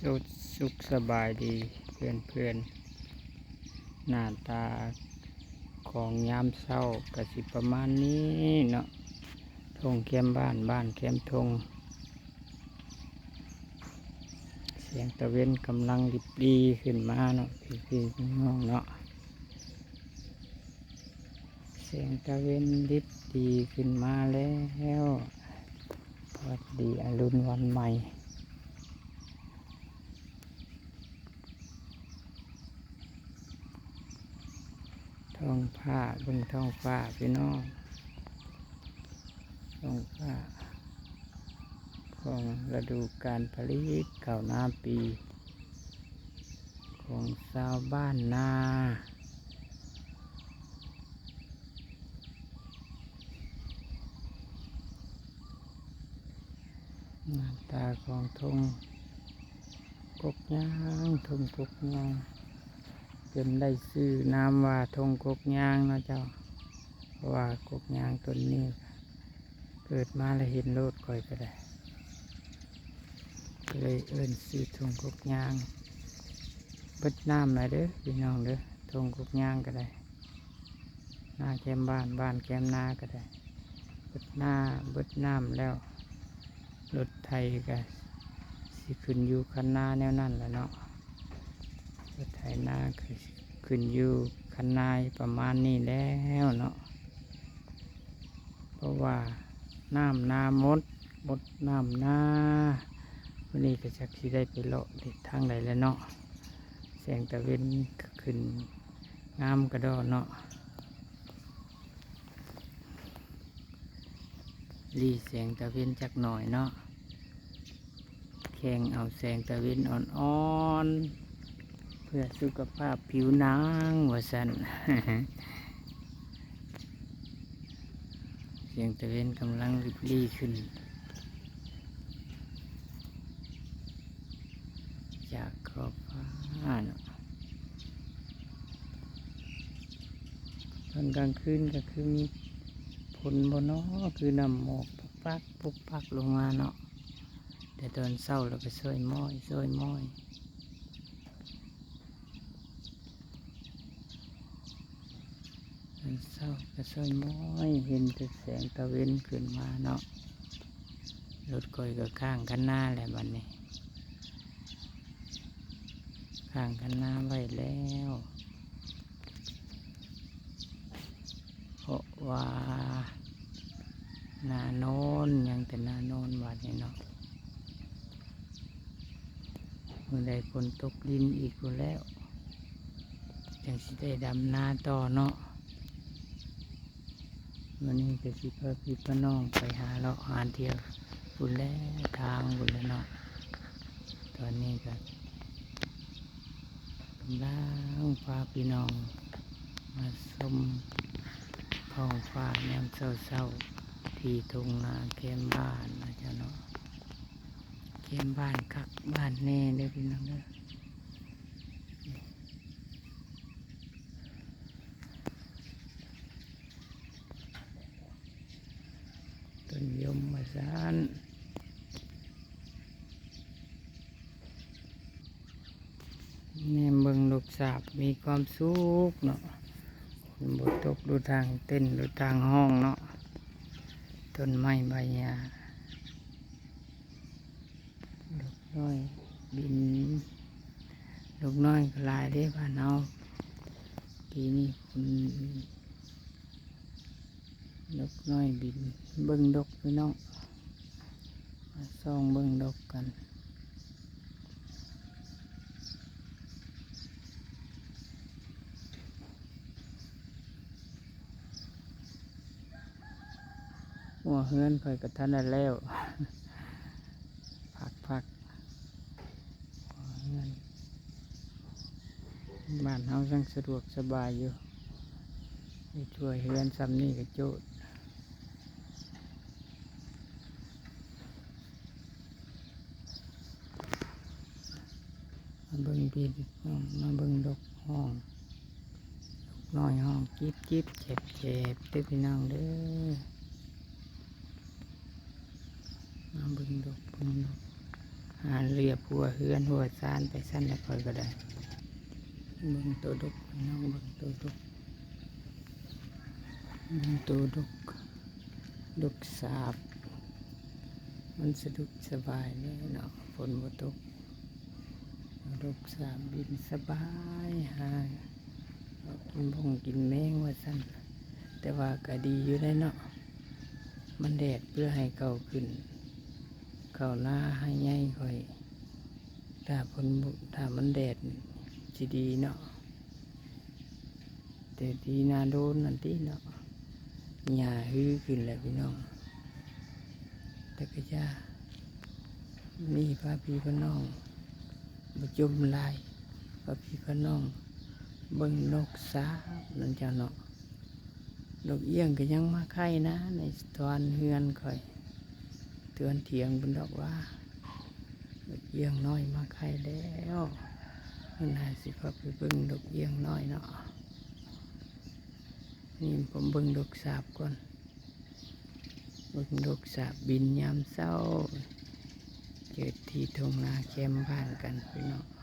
สุขสบายดีเพื่อนเพื่อนหน้าตาของยามเช้ากะสิประมาณนี้เนาะทงแคมบ้านแคมทงเสียงตะเวนกำลังดิบดีขึ้นมาเนาะพี่น้องเนาะเสียงตะเวนดิบดีขึ้นมาแล้วสวัสดีอรุณวันใหม่ท้องฟ้าเบิ่งท้องฟ้าพี่น้องท้องฟ้าของฤดูกาลผลิตข้าวนาปีของชาวบ้านนาหน้าตาของทงกกยางทงกกยางจนได้ซื้อน้ำว่าทงกกยางนะเจ้าเพราะว่ากกยางต้นนี้เกิดมาแล้วเห็นโลดก่อยก็ได้เลยเอิ้นซื้อทงกกยางเบิดน้ำหน่อยเด้อพี่น้องเด้อทงกกยางก็ได้หน้าแคมบ้านแคมนาก็ได้เบิดน้ำแล้วรถไทยก็สิขึ้นอยู่คันนาแนวนั้นแหละเนาะรถไถนาก็ขึ้นอยู่คันนาประมาณนี้แล้วเนาะเพราะว่าน้ำนาหมดน้ำนาวันนี้ก็จักสิได้ไปเลาะเด็ดทางใดแล้วเนาะแสงตะเวนขึ้นงามกระดอเนาะรีแสงตะเวนจักหน่อยเนาะแข่งเอาแสงตะเวนอ่อนๆเพื่อสุขภาพผิวหนังว่าซั่น เสียงตะเวนกำลังริบรี่ขึ้นจากขอบฟ้าเนาะตอนกลางคืนก็คือมีฝนบนเนาะคือน้ำหมอกปุกปักลงมาเนาะแต่ตอนเช้าเราก็ช่วยม้อยตอนเช้าก็ช่วยม้อยเห็นแต่แสงตะเวนขึ้นมาเนาะรถก้อยก็ข้างกันหน้าแหละบัดนี้ข้างกันหน้าไว้แล้วเพราะว่านาโน้นยังแต่นาโน้นบัดนี้เนาะเมื่อใดฝนตกดินอีกแล้วจังสิได้ดำนาต่อเนาะวันนี้ก็สิพาพี่พน้องไปหาเลาะหาเที่ยวบุญแล้วทางบุญแล้วเนาะตอนนี้ก็กำลังพาพี่น้องมาชมท้องฟ้าแนมเศร้าที่ทุ่งนาแคมบ้านนะจ๊ะเนาะแคมบ้านคักบ้านแน่เด้อพี่น้องเด้อต้นยมมาสานแนมเบิ่งลูกสาบมีความสุขเนาะคนบดตกดูทางเต้นดูทางห้องเนาะต้นไม้ใบหญ้าลูกน้อยบินลูกน้อยก็ลายได้บ้านเอาปีนี้คุณลูกน้อยบินเบิ่งดกพี่น้องมาส่องเบิ่งดกกันหัวเฮือนเผยกับท่านได้แล้ว พักหัวเฮือนบ้านเฮายังสะดวกสบายอยู่ไปช่วยเฮือนซ้ำนี่ก็โจดมาเบิ่งพี่น้องมาเบิ่งดกห้องน้อยห้องจิ๊บเจ็บเด้อพี่น้องเด้อมาเบิ่งดก หาเรียบหัวเฮือนหัวซานไปสั้นแล้วค่อยก็ได้เบิ่งตัวดกน้องเบิ่งตัวดกเบิ่งตัวดกดกสาบมันสะดวกสบายเลยเนาะฝนบ่ตกดกสาบบินสบายหากินกินแมงว่าสั้นแต่ว่าก็ดีอยู่ได้เนาะมันแดดเพื่อให้เก่าขึ้นเก่าหน้าให้ใหญ่ค่อยถ้ามันแดดจะดีเนาะแต่ดีนาโดนนั่นที่เนาะหญ้าฮือขึ้นแหละพี่น้องแต่ก็จะมีพาพี่พี่น้องมาจมลายพาพี่พี่น้องเบิ่งนกสาบนั่นจ้ะเนาะนกเอี้ยงก็ยังมาไข่นะในตอนเฮือนค่อยเตือนเถียงบนดอกว่าดอกเอี้ยงน้อยมาไข่แล้วมันหาสิพาไปเบิ่งดอกเอี้ยงน้อยเนาะนี่ผมเบิ่งดอกสาบก่อนเบิ่งดอกสาบบินยามเช้าเจอที่ทุ่งนาแคมบ้านกันพี่น้อง